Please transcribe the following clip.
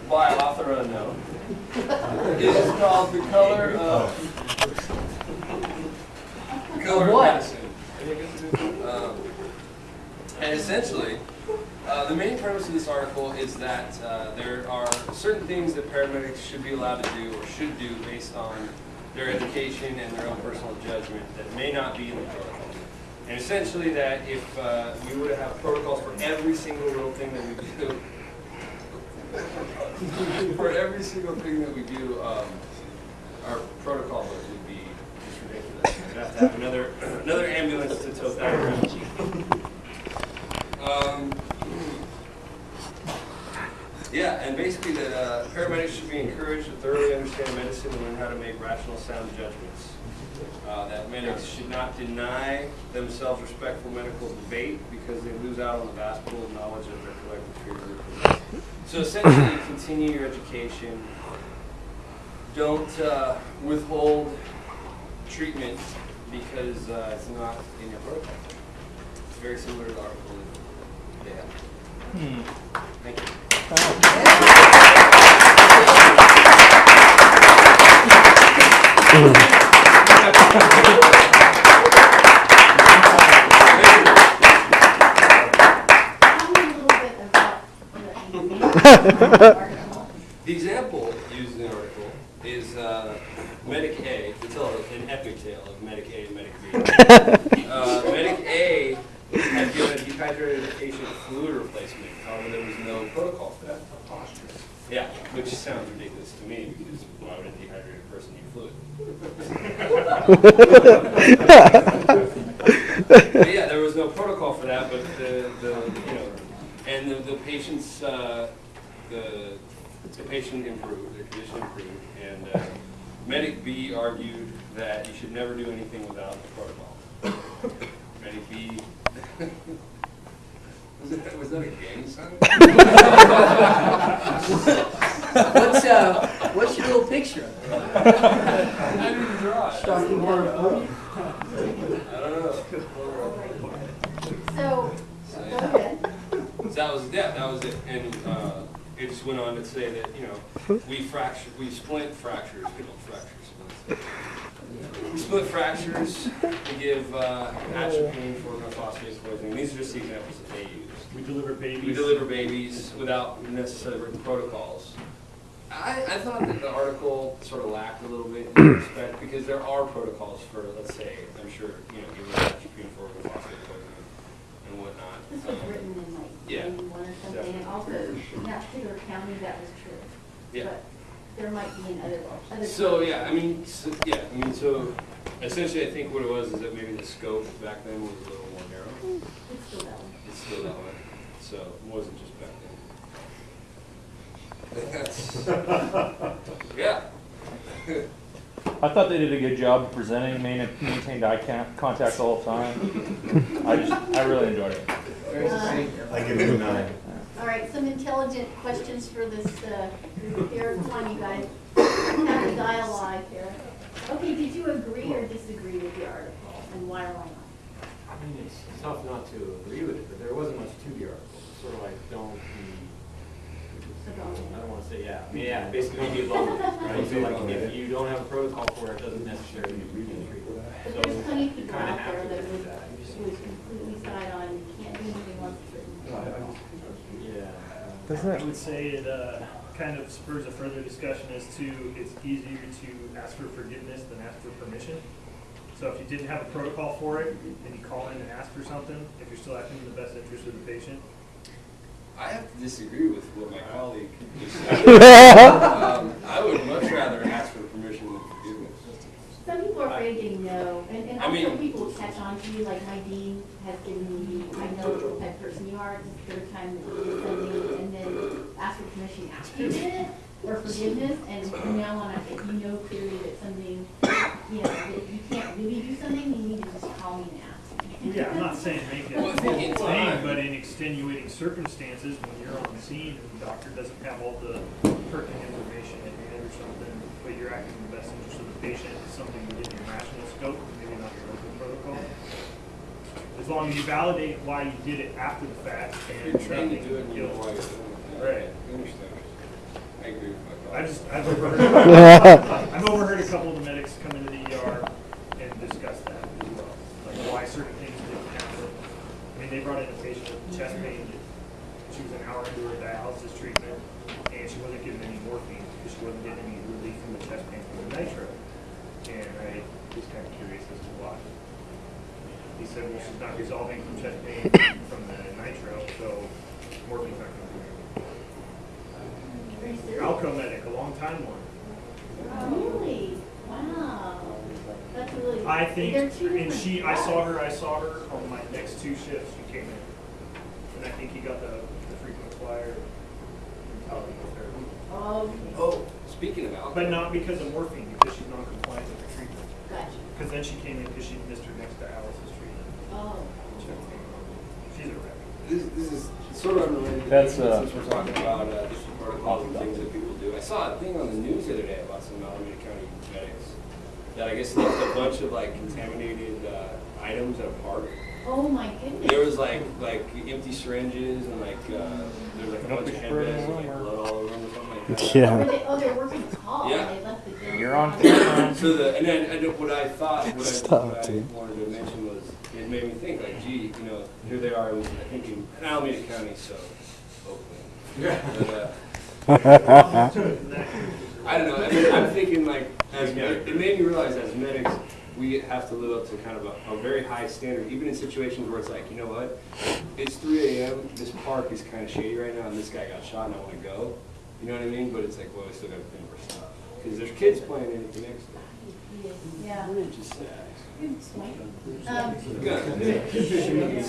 by author unknown. It is called The Color of Medicine. And essentially, the main premise of this article is that there are certain things that paramedics should be allowed to do or should do based on their education and their own personal judgment that may not be in the protocol. And essentially that if we were to have protocols for every single little thing that we do, for every single thing that we do, our protocol would be just ridiculous. We'd have to have another ambulance to tote that around. Yeah, and basically that paramedics should be encouraged to thoroughly understand medicine and learn how to make rational, sound judgments. That medics should not deny themselves respectful medical debate because they lose out on the vast pool of knowledge of their collective peer group. So essentially, continue your education. Don't withhold treatment because it's not in your protocol. It's very similar to the article that they have. Thank you. The example used in the article is Medic A, to tell an epic tale of Medic A and Medic B. Medic A had given a dehydrated patient fluid replacement. However, there was no protocol for that. Yeah, which sounds ridiculous to me because why would a dehydrated person need fluid? But yeah, there was no protocol for that, but the patient's the patient improved, their condition improved, and Medic B argued that you should never do anything without the protocol. Medic B. Was that a gang sign? What's your little picture? I didn't draw it. Starting I don't know. So go ahead. That was it. And it just went on to say that, we split fractures. We split fractures to give atropine for phosphate poisoning. These are just the examples that they use. We deliver babies. We deliver babies without necessarily written protocols. I thought that the article sort of lacked a little bit in respect because there are protocols for, let's say, I'm sure, giving atropine for phosphate poisoning and whatnot. This was written in like 91 or something, and also in that particular county that was true. Yeah. But there might be in other. So so essentially, I think what it was is that maybe the scope back then was a little more narrow. It's still that one. It's still that way. So it wasn't just back then. Yeah. I thought they did a good job of presenting, maintained eye contact all the time. I really enjoyed it. I give it a 9. All right, some intelligent questions for this group here. Come on, you guys. Have a dialogue here. Okay, did you agree or disagree with the article, and why or why not? I mean, it's tough not to agree with it, but there wasn't much to the article. It's sort of like, I don't want to say, yeah. I mean, yeah, basically don't be alone with it, right? So like, if you don't have a protocol for it, it doesn't necessarily mean you can treat it. But there's plenty of people out there that would completely side on you can't do anything once it's written. Yeah. I would say it kind of spurs a further discussion as to it's easier to ask for forgiveness than ask for permission. So if you didn't have a protocol for it and you call in and ask for something, if you're still acting in the best interest of the patient. I have to disagree with what my colleague just said. I would much rather ask for permission than forgiveness. Some people are afraid of getting no, and also people will catch on to you, like my dean has given me, I know what type of person you are, it's the third time that you did something, and then ask for permission after you did it, or forgiveness, and from now on, if you know clearly that something, that you can't really do something, you need to just call me and ask. Yeah, I'm not saying make it a formal thing, but in extenuating circumstances, when you're on the scene and the doctor doesn't have all the pertinent information at hand or something, but you're acting in the best interest of the patient, it's something within your rational scope, maybe not your local protocol. As long as you validate why you did it after the fact, and You're trying to do it, and you know why you're doing it. Right. I understand. I agree with my I've overheard a couple of the medics come into the ER and discuss that as well, like why certain things didn't happen. I mean, they brought in a patient with chest pain. She was an hour into her dialysis treatment, and she wasn't getting any morphine because she wasn't getting any relief from the chest pain from the nitro. And I was kind of curious as to why. He said, well, she's not resolving from chest pain from the nitro, so morphine's not going to do anything. Very serious. Alco medic, a long time one. Really? Wow. That's really. I think, They're two and different I saw jobs. her on my next 2 shifts. She came in, and I think he got the frequent flyer and talking with her, Okay. Oh, speaking of alcohol. but not because of morphine, because she's non-compliant with her treatment. Gotcha. Because then she came in because she missed her next dialysis treatment. Oh. She's a wreck. This is sort of unrelated. That's, since we're talking about different protocols and things that people do. I saw a thing on the news the other day about some Alameda County medics that I guess left a bunch of like contaminated items at a park. Oh my goodness. There was like empty syringes and like there was like a bunch of handbags with like blood all over them or something like that. Oh, they're working the call. Yeah. They left the girl. You're on camera. So and then what I thought, what Stop, I dude. wanted to mention was, it made me think like, gee, here they are, I think in Alameda County, so Oakland. Yeah. I don't know. I mean, I'm thinking like, it made me realize as medics, we have to live up to kind of a very high standard, even in situations where it's like, you know what, it's 3 a.m., this park is kind of shady right now, and this guy got shot and I want to go. You know what I mean? But it's like, well, we still got to think more stuff. Because there's kids playing anything next to Yeah. it. Which is sad. Good. Good.